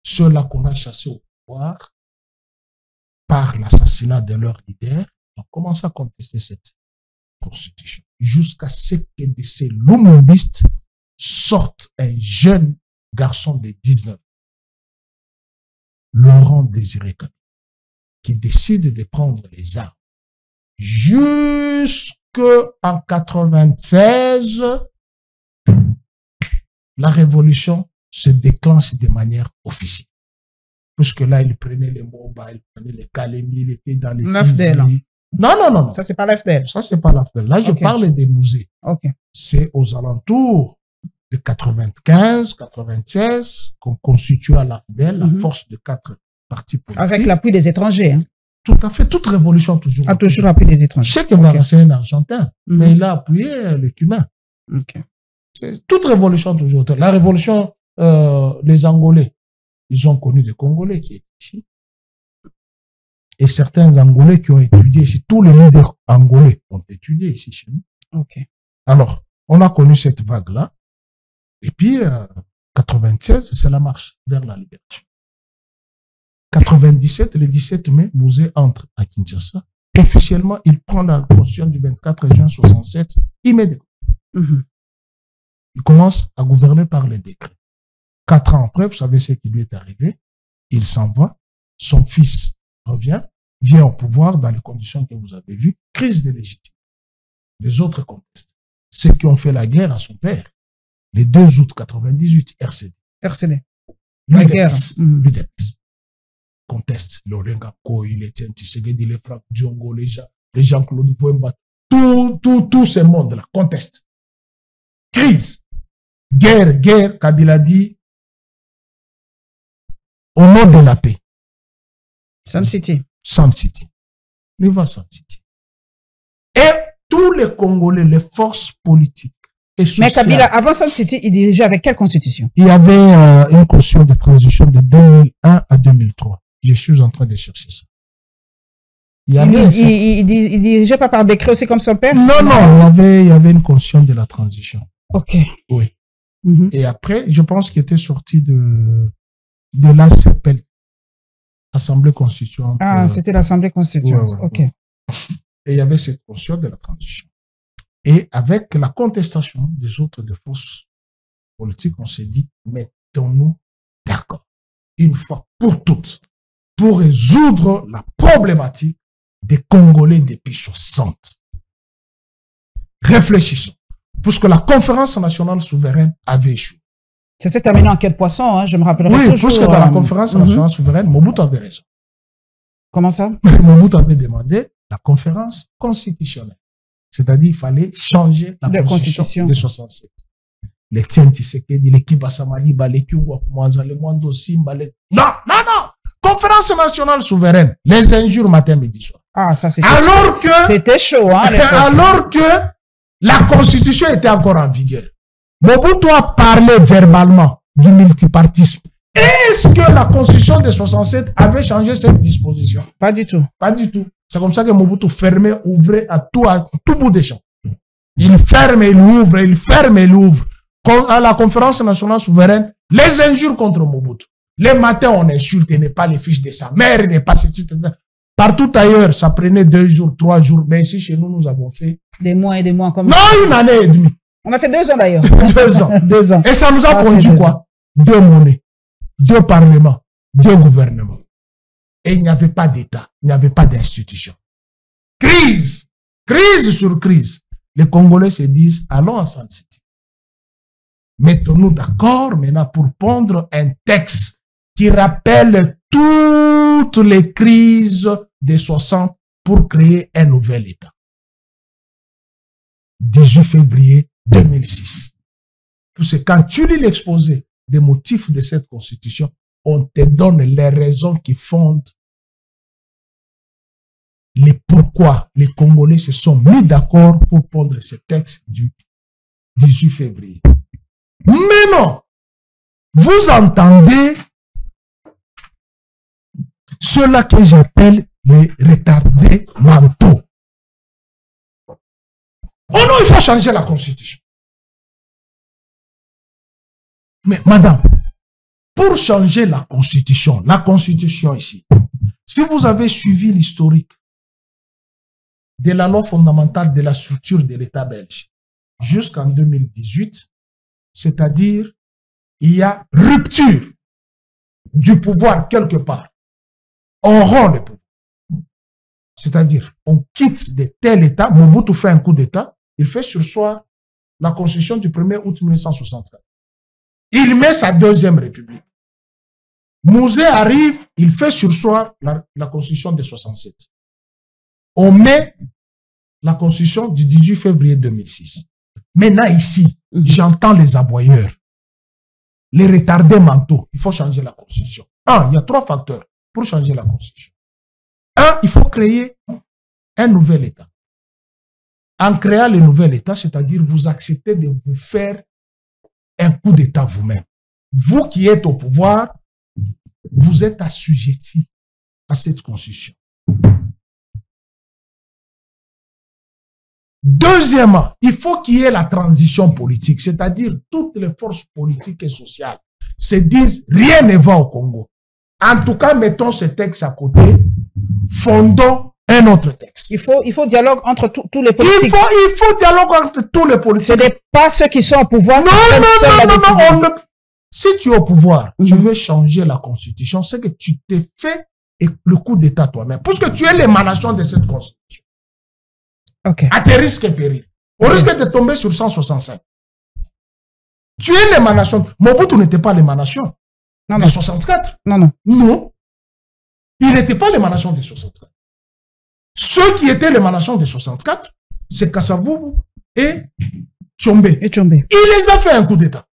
Ceux-là qu'on a chassés au pouvoir par l'assassinat de leur leader ont commencé à contester cette constitution jusqu'à ce que de ces lobbyistes sorte un jeune garçon de 19 ans, Laurent Désiré Kabila, qui décide de prendre les armes jusqu'en 96. La révolution se déclenche de manière officielle. Puisque là, il prenait les Moba, il prenait les Kalemi, il était dans les fusils. Non. Ça, c'est pas l'AFDEL. Ça, c'est pas l'AFDEL. Là, je parle des musées. C'est aux alentours de 95, 96 qu'on constitua l'AFDEL, la force de 4 partis politiques. Avec l'appui des étrangers. Hein. Tout à fait. Toute révolution, toujours. A toujours appuyé des étrangers. Je sais que c'est un Argentin, mais il a appuyé le cubain. C'est toute révolution, toujours. La révolution, les Angolais, ils ont connu des Congolais qui étaient ici. Et certains Angolais qui ont étudié ici, tous les leaders angolais ont étudié ici chez nous. Alors, on a connu cette vague-là. Et puis, 96, c'est la marche vers la libération. 97, le 17 mai, Mouzé entre à Kinshasa. Officiellement, il prend la constitution du 24 juin 67 immédiatement. Il commence à gouverner par les décrets. 4 ans après, vous savez ce qui lui est arrivé. Il s'en va. Son fils revient, vient au pouvoir dans les conditions que vous avez vues. Crise de légitimité. Les autres contestent. Ceux qui ont fait la guerre à son père. Les 2 août 98, RCD. L'UDEPS. Conteste. Lorenga Koyi, les Tien Tshisekedi, les Franck Diongo, les Jean-Claude Vouemba. Tout ce monde-là conteste. Crise. Guerre. Kabila dit au nom de la paix. Sun City. Il va Sun City. Et tous les Congolais, les forces politiques et sociales. Mais Kabila, avant Sun City, il dirigeait avec quelle constitution? Il y avait une constitution de transition de 2001 à 2003. Je suis en train de chercher ça. Il dirigeait pas par décret aussi comme son père? Non, il y avait une constitution de la transition. Oui. Et après, je pense qu'il était sorti de l'ACPL, Assemblée constituante. C'était l'Assemblée constituante. Ouais. Et il y avait cette constitution de la transition. Et avec la contestation des autres de forces politiques, on s'est dit, mettons-nous d'accord, une fois pour toutes, pour résoudre la problématique des Congolais depuis 60. Réfléchissons. Puisque la conférence nationale souveraine avait échoué. Ça s'est terminé en quête poisson, hein, je me rappellerai toujours. Oui, puisque dans la conférence nationale souveraine, Mobutu avait raison. Comment ça? Mobutu avait demandé la conférence constitutionnelle. C'est-à-dire qu'il fallait changer la constitution de 67. Les Tien Tshisekedi, les Kibasamali, les Kyungwa Kumwaza, les Mwando Simba, les... Non! Conférence nationale souveraine, les injures matin, midi, soir. Ça c'était chaud. C'était chaud, hein? Alors que la constitution était encore en vigueur. Mobutu a parlé verbalement du multipartisme. Est-ce que la constitution de 67 avait changé cette disposition? Pas du tout. C'est comme ça que Mobutu fermait, ouvrait à tout bout des champs. Il ferme et il ouvre, À la conférence nationale souveraine, les injures contre Mobutu. Les matins, on insulte, il n'est pas les fils de sa mère, il n'est pas etc. Partout ailleurs, ça prenait 2 jours, 3 jours. Mais ici, chez nous, nous avons fait... Des mois et des mois comme... Non, 1 année et demie. On a fait 2 ans d'ailleurs. 2 ans. 2 ans. Et ça nous a produit quoi? 2 monnaies, 2 parlements, 2 gouvernements. Et il n'y avait pas d'État, il n'y avait pas d'institution. Crise sur crise. Les Congolais se disent, allons à Sun City. Mettons-nous d'accord maintenant pour pondre un texte qui rappelle toutes les crises des 60 pour créer un nouvel État. 18 février 2006. Parce que quand tu lis l'exposé des motifs de cette constitution, on te donne les raisons qui fondent les pourquoi les Congolais se sont mis d'accord pour pondre ce texte du 18 février. Mais non, vous entendez Ceux-là que j'appelle les retardés mentaux. Oh non, il faut changer la constitution. Mais madame, pour changer la constitution ici, si vous avez suivi l'historique de la loi fondamentale de la structure de l'État belge jusqu'en 2018, c'est-à-dire il y a rupture du pouvoir quelque part. On rend le pouvoir. C'est-à-dire, on quitte de tel État, Mobutu fait un coup d'État, il fait surseoir la constitution du 1er août 1964. Il met sa deuxième république. Mouzé arrive, il fait surseoir la constitution de 67. On met la constitution du 18 février 2006. Maintenant ici, j'entends les aboyeurs, les retardés mentaux. Il faut changer la constitution. Il y a 3 facteurs pour changer la constitution. Il faut créer un nouvel État. En créant le nouvel État, c'est-à-dire vous acceptez de vous faire un coup d'État vous-même. Vous qui êtes au pouvoir, vous êtes assujetti à cette constitution. Deuxièmement, il faut qu'il y ait la transition politique, c'est-à-dire toutes les forces politiques et sociales se disent rien ne va au Congo. En tout cas, mettons ce texte à côté, fondons un autre texte. Il faut dialogue entre tous les politiques. Il faut dialogue entre tous les politiques. Ce n'est pas ceux qui sont au pouvoir. Non. Si tu es au pouvoir, tu veux changer la constitution, c'est que tu t'es fait le coup d'État toi-même. Puisque tu es l'émanation de cette constitution. Okay. À tes risques et périls. Au risque de tomber sur 165. Tu es l'émanation. Mobutu n'était pas l'émanation de 64. Non. Il n'était pas l'émanation de 64. Ceux qui étaient l'émanation de 64, c'est Kasavubu et Tshombe. Il les a fait un coup d'État.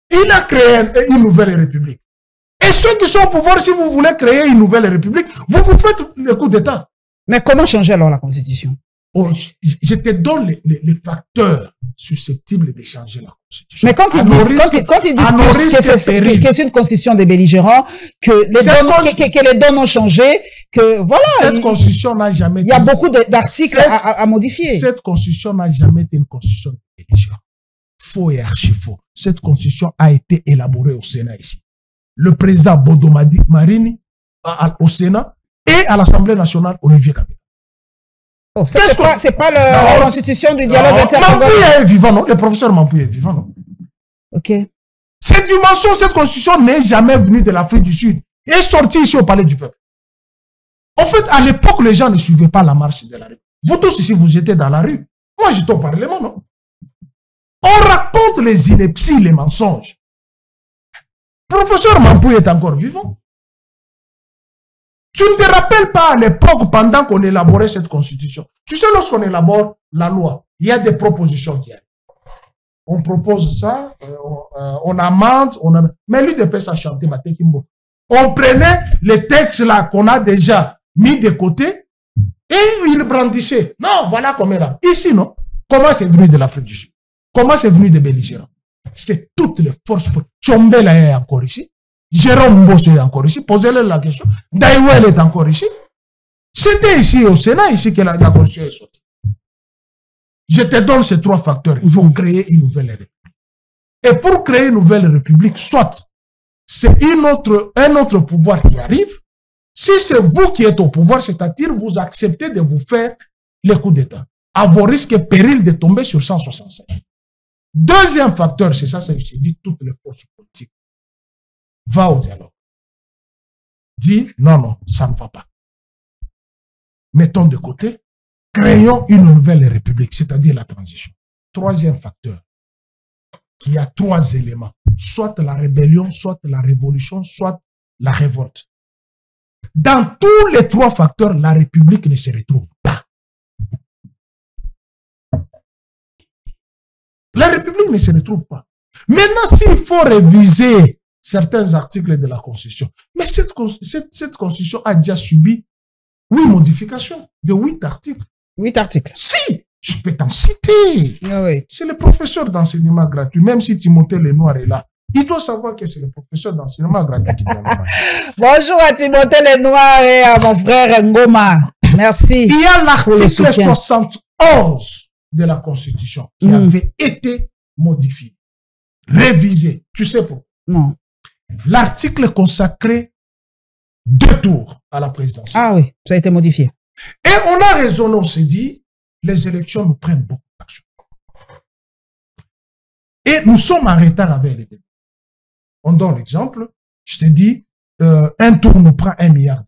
Il a créé une nouvelle république. Et ceux qui sont au pouvoir, si vous voulez créer une nouvelle république, vous faites le coup d'État. Mais comment changer alors la constitution? Je te donne les facteurs susceptibles de changer la constitution. Mais quand ils disent que c'est une constitution des belligérants, que les donnes ont changé, que voilà. Cette constitution n'a jamais été... Il y a beaucoup d'articles à modifier. Cette constitution n'a jamais été une constitution des belligérants. Faux et archi-faux. Cette constitution a été élaborée au Sénat ici. Le président Bodo Marini au Sénat et à l'Assemblée nationale, Olivier Kabila. Oh, c'est pas la constitution du dialogue intercongolais. Mampouye est vivant, non? Le professeur Mampouye est vivant, non? Ok. Cette dimension, cette constitution n'est jamais venue de l'Afrique du Sud. Elle est sortie ici au Palais du Peuple. En fait, à l'époque, les gens ne suivaient pas la marche de la rue. Vous tous ici, vous étiez dans la rue. Moi, j'étais au Parlement, non? On raconte les inepties, les mensonges. Le professeur Mampouye est encore vivant. Tu ne te rappelles pas à l'époque, pendant qu'on élaborait cette constitution. Tu sais, lorsqu'on élabore la loi, il y a des propositions qui arrivent. On propose ça, on amende, mais lui, depuis ça, chanter Matekimbo. On prenait les textes là qu'on a déjà mis de côté et il brandissait. Non, voilà comme est là. Ici, non. Comment c'est venu de l'Afrique du Sud? Comment c'est venu des belligérants? C'est toutes les forces. Tchombela est encore ici. Jérôme Mbosso est encore ici. Posez-le la question. Daïwel est encore ici. C'était ici au Sénat, ici que la constitution est sortie. Je te donne ces 3 facteurs. Il faut créer une nouvelle république. Et pour créer une nouvelle république, soit c'est un autre pouvoir qui arrive. Si c'est vous qui êtes au pouvoir, c'est-à-dire vous acceptez de vous faire les coups d'État, à vos risques et périls de tomber sur 165. Deuxième facteur, c'est ça, c'est que je dis toutes les forces politiques. Va au dialogue. Dis non, ça ne va pas. Mettons de côté, créons une nouvelle république, c'est-à-dire la transition. Troisième facteur, qu'il y a 3 éléments, soit la rébellion, soit la révolution, soit la révolte. Dans tous les 3 facteurs, la république ne se retrouve pas. La république ne se retrouve pas. Maintenant, s'il faut réviser certains articles de la Constitution. Mais cette Constitution a déjà subi 8 modifications de 8 articles. 8 articles. Si, je peux t'en citer. Ah oui. C'est le professeur d'enseignement gratuit, même si Timothée Lenoir est là. Il doit savoir que c'est le professeur d'enseignement gratuit qui doit le. Bonjour à Timothée Lenoir et à mon frère Ngoma. Merci. Il y a l'article 71 de la Constitution qui avait été modifié, révisé. Tu sais pourquoi? Non. L'article consacrait 2 tours à la présidence. Ah oui, ça a été modifié. Et on a raisonné, on s'est dit, les élections nous prennent beaucoup d'argent. Et nous sommes en retard avec les débats. On donne l'exemple, je te dis, un tour nous prend 1 milliard.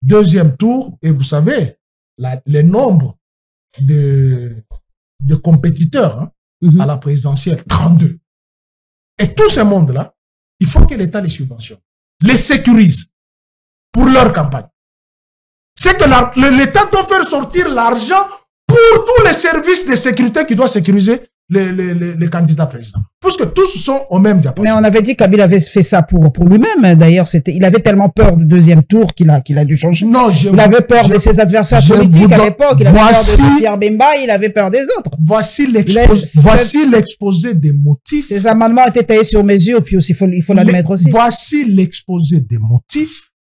Deuxième tour, et vous savez, le nombre de compétiteurs à la présidentielle, 32. Et tout ce monde-là, il faut que l'État les subventionne, les sécurise pour leur campagne. C'est que l'État doit faire sortir l'argent pour tous les services de sécurité qui doivent sécuriser les candidats présidents. Parce que tous sont au même diapason. Mais on avait dit qu'Abila avait fait ça pour lui-même. D'ailleurs, il avait tellement peur du deuxième tour qu'il a dû changer. Non, il avait peur de ses adversaires politiques à l'époque. Il avait peur de Pierre Bemba, il avait peur des autres. Voici l'exposé des motifs. Ces amendements étaient taillés sur mesure, puis aussi, il faut l'admettre aussi. Voici l'exposé des motifs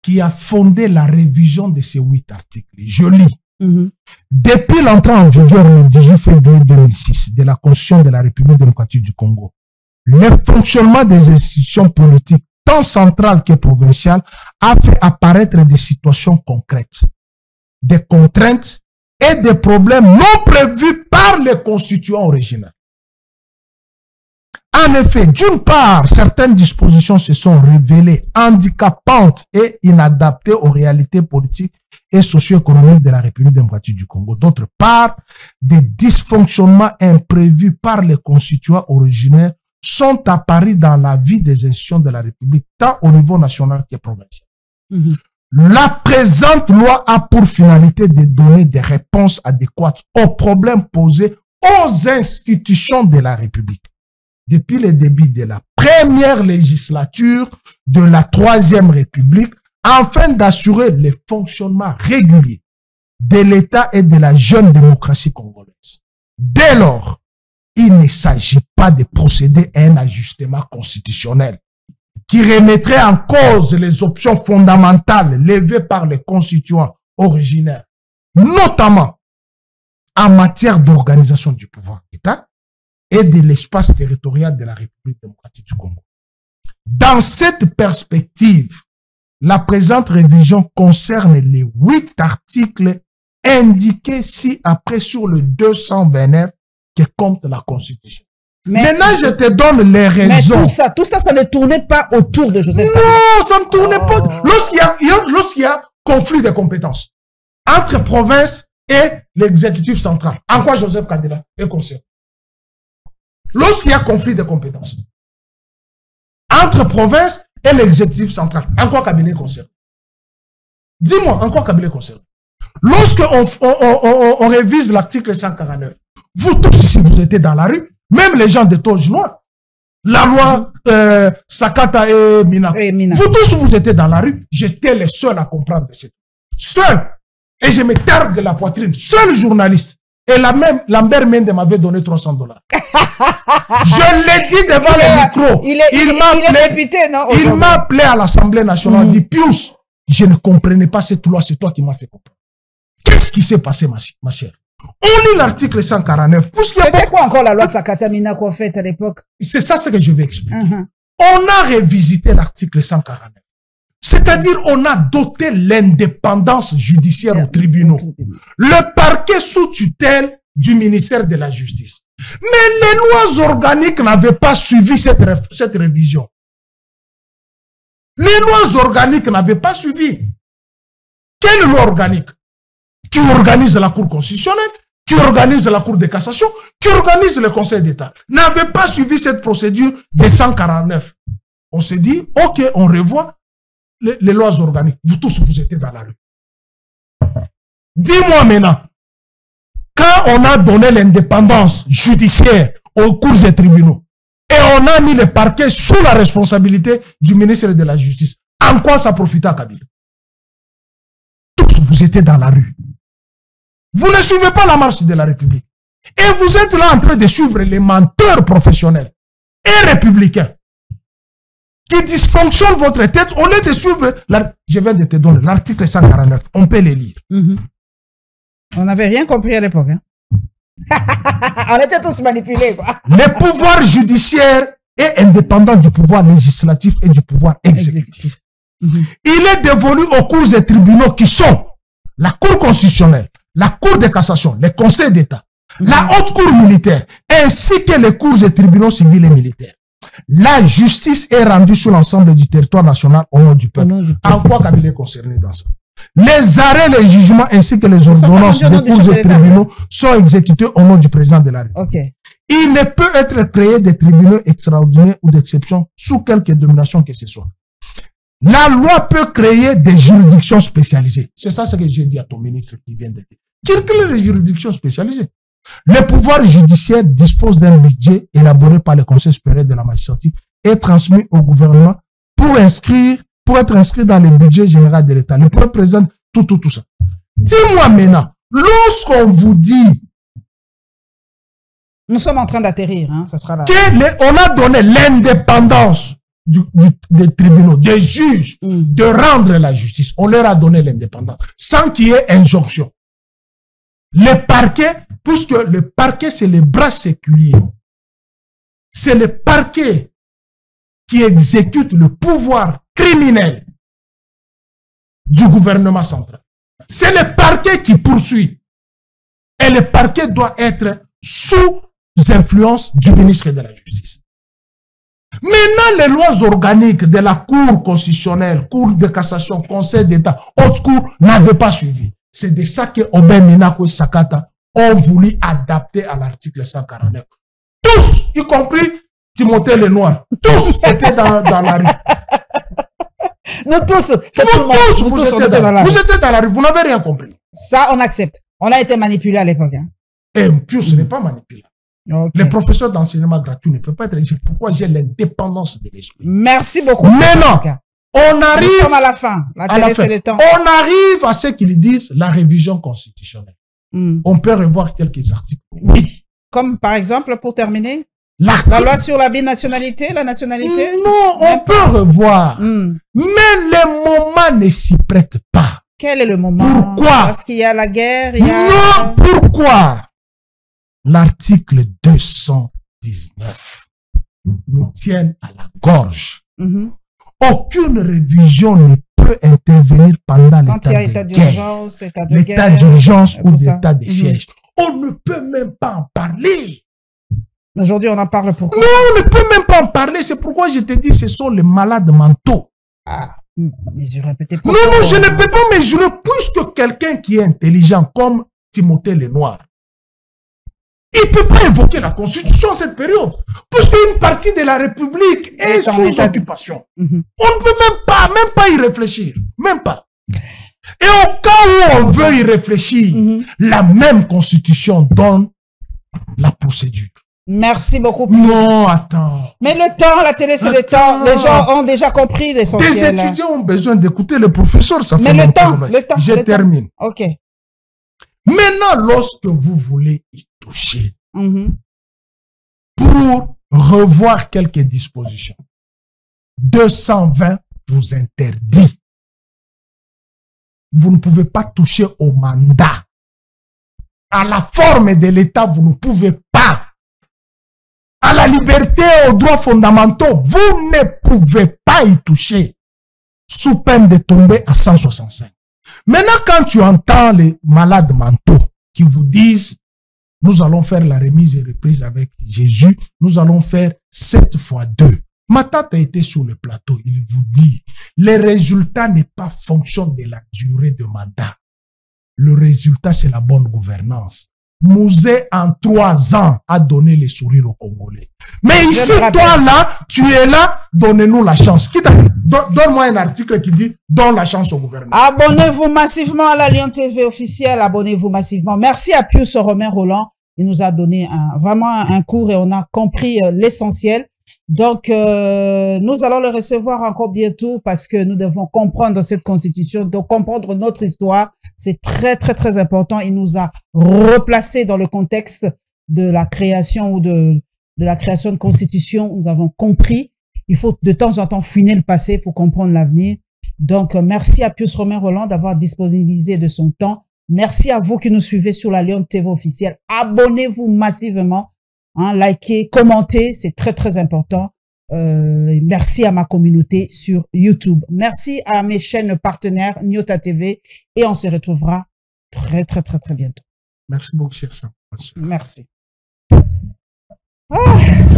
qui a fondé la révision de ces 8 articles. Je lis. Depuis l'entrée en vigueur le 18 février 2006 de la Constitution de la République démocratique du Congo, le fonctionnement des institutions politiques, tant centrales que provinciales, a fait apparaître des situations concrètes, des contraintes et des problèmes non prévus par les constituants originels. En effet, d'une part, certaines dispositions se sont révélées handicapantes et inadaptées aux réalités politiques et socio-économiques de la République démocratique du Congo. D'autre part, des dysfonctionnements imprévus par les constituants originaires sont apparus dans la vie des institutions de la République, tant au niveau national que provincial. La présente loi a pour finalité de donner des réponses adéquates aux problèmes posés aux institutions de la République. Depuis le début de la première législature de la Troisième République, afin d'assurer le fonctionnement régulier de l'État et de la jeune démocratie congolaise. Dès lors, il ne s'agit pas de procéder à un ajustement constitutionnel qui remettrait en cause les options fondamentales levées par les constituants originaires, notamment en matière d'organisation du pouvoir d'État et de l'espace territorial de la République démocratique du Congo. Dans cette perspective, la présente révision concerne les 8 articles indiqués ci-après sur le 229 que compte la Constitution. Maintenant, je te donne les raisons. Mais tout ça ne tournait pas autour de Joseph Kabila. Non, ça ne tournait pas. Lorsqu'il y a conflit de compétences entre province et l'exécutif central, en quoi Joseph Kabila est concerné? Lorsqu'il y a conflit de compétences entre province et l'exécutif central, en quoi Kabila est concerné? Dis-moi, en quoi Kabila est concerné? Lorsqu'on révise l'article 149, vous tous ici, vous étiez dans la rue, même les gens de Toge Noir, la loi Sakata et Mina. Vous tous, vous étiez dans la rue, j'étais le seul à comprendre cette. Seul. Et je me targue la poitrine. Seul journaliste. Et Lambert Mende m'avait donné $300. Je l'ai dit devant le micro. Il m'a appelé à l'Assemblée nationale. Il dit, Pius, je ne comprenais pas cette loi, c'est toi qui m'as fait comprendre. Qu'est-ce qui s'est passé, ma chère? On lit l'article 149. C'était quoi encore la loi Sakata Mina qu'on fait à l'époque? C'est ça ce que je vais expliquer. On a révisité l'article 149. C'est-à-dire, on a doté l'indépendance judiciaire aux tribunaux. Le parquet sous tutelle du ministère de la Justice. Mais les lois organiques n'avaient pas suivi cette révision. Les lois organiques n'avaient pas suivi. Quelle loi organique? Qui organise la Cour constitutionnelle, qui organise la Cour de cassation, qui organise le Conseil d'État, n'avait pas suivi cette procédure des 149. On s'est dit, ok, on revoit les lois organiques. Vous tous, vous étiez dans la rue. Dis-moi maintenant, quand on a donné l'indépendance judiciaire aux cours et tribunaux, et on a mis le parquet sous la responsabilité du ministère de la Justice, en quoi ça profita à Kabila? Tous, vous étiez dans la rue. Vous ne suivez pas la marche de la République. Et vous êtes là en train de suivre les menteurs professionnels et républicains qui dysfonctionnent votre tête au lieu de suivre, je viens de te donner l'article 149, on peut les lire. On n'avait rien compris à l'époque. Hein? On était tous manipulés. Quoi. Le pouvoir judiciaire est indépendant du pouvoir législatif et du pouvoir exécutif. Il est dévolu aux cours et tribunaux qui sont la Cour constitutionnelle, la Cour de cassation, les conseils d'État, la haute cour militaire, ainsi que les cours et tribunaux civils et militaires. La justice est rendue sur l'ensemble du territoire national au nom du peuple. En quoi Kabila est concerné dans ça? Les arrêts, les jugements ainsi que les ordonnances des cours et tribunaux sont exécutés au nom du président de la République. Il ne peut être créé des tribunaux extraordinaires ou d'exception sous quelque domination que ce soit. La loi peut créer des juridictions spécialisées. C'est ça ce que j'ai dit à ton ministre qui vient d'être. Qu'il crée les juridictions spécialisées. Le pouvoir judiciaire dispose d'un budget élaboré par le Conseil supérieur de la magistrature et transmis au gouvernement pour être inscrit dans le budget général de l'État. Le premier président, tout ça. Dis-moi maintenant, lorsqu'on vous dit... Nous sommes en train d'atterrir, hein, ça sera là. On a donné l'indépendance des tribunaux, des juges, de rendre la justice. On leur a donné l'indépendance, sans qu'il y ait injonction. Le parquet, puisque le parquet, c'est le bras séculier. C'est le parquet qui exécute le pouvoir criminel du gouvernement central. C'est le parquet qui poursuit. Et le parquet doit être sous influence du ministre de la Justice. Maintenant, les lois organiques de la Cour constitutionnelle, Cour de cassation, Conseil d'État, haute cour n'avaient pas suivi. C'est de ça que Oben Minako et Sakata ont voulu adapter à l'article 149. Tous, y compris Timothée Lenoir, tous étaient dans la rue. Nous tous, vous étiez dans la rue, vous n'avez rien compris. Ça, on accepte. On a été manipulé à l'époque. Hein. Et puis, ce n'est pas manipulé. Okay. Les professeurs d'enseignement gratuit ne peuvent pas être... Pourquoi j'ai l'indépendance de l'esprit. Merci beaucoup. Maintenant, on arrive... Nous sommes à la fin. La télé, c'est le temps. On arrive à ce qu'ils disent, la révision constitutionnelle. On peut revoir quelques articles. Oui. Comme par exemple, pour terminer, la loi sur la binationalité, la nationalité. Non, on peut revoir. Mais le moment ne s'y prête pas. Quel est le moment? Pourquoi? Parce qu'il y a la guerre. Non, pourquoi? L'article 219 nous tient à la gorge. Aucune révision ne peut intervenir pendant l'état d'urgence, l'état d'urgence ou l'état de siège. On ne peut même pas en parler. Aujourd'hui, on en parle pourquoi? Non, on ne peut même pas en parler. C'est pourquoi je te dis, ce sont les malades mentaux. Ah, mesurer peut-être. Non, je ne peux pas mesurer puisque quelqu'un qui est intelligent comme Timothée Lenoir, il ne peut pas évoquer la Constitution à cette période, puisqu'une partie de la République est sous occupation. On ne peut même pas y réfléchir. Même pas. Et au cas où on veut y réfléchir, la même Constitution donne la procédure. Merci beaucoup. Non, attends. Mais le temps, la télé, c'est le temps. Les gens ont déjà compris l'essentiel. Des étudiants ont besoin d'écouter le professeur. Ça fait le temps. Je termine. Ok. Maintenant, lorsque vous voulez y toucher, pour revoir quelques dispositions, 220 vous interdit. Vous ne pouvez pas toucher au mandat. À la forme de l'État, vous ne pouvez pas. À la liberté et aux droits fondamentaux, vous ne pouvez pas y toucher. Sous peine de tomber à 165. Maintenant, quand tu entends les malades mentaux qui vous disent, nous allons faire la remise et reprise avec Jésus, nous allons faire 7 fois 2. Ma tante a été sur le plateau, il vous dit, le résultat n'est pas fonction de la durée de mandat. Le résultat, c'est la bonne gouvernance. Mouzé, en 3 ans, a donné le sourire aux Congolais. Mais ici, toi là, tu es là, donnez-nous la chance. Qui t'a dit? Donne-moi un article qui dit, donne la chance au gouvernement. Abonnez-vous massivement à la Lion TV officielle, abonnez-vous massivement. Merci à Pius Romain Roland. Il nous a donné vraiment un cours et on a compris l'essentiel. Donc, nous allons le recevoir encore bientôt parce que nous devons comprendre cette constitution, donc comprendre notre histoire. C'est très, très, très important. Il nous a replacé dans le contexte de la création ou de la création de constitution, nous avons compris. Il faut de temps en temps fouiner le passé pour comprendre l'avenir. Donc, merci à Pius Romain Roland d'avoir disponibilisé de son temps. Merci à vous qui nous suivez sur la Lyon TV officielle. Abonnez-vous massivement, hein, likez, commentez, c'est très, très important. Merci à ma communauté sur YouTube. Merci à mes chaînes partenaires, Nyota TV, et on se retrouvera très, très, très, très bientôt. Merci beaucoup, cher Sam. Merci. Ah.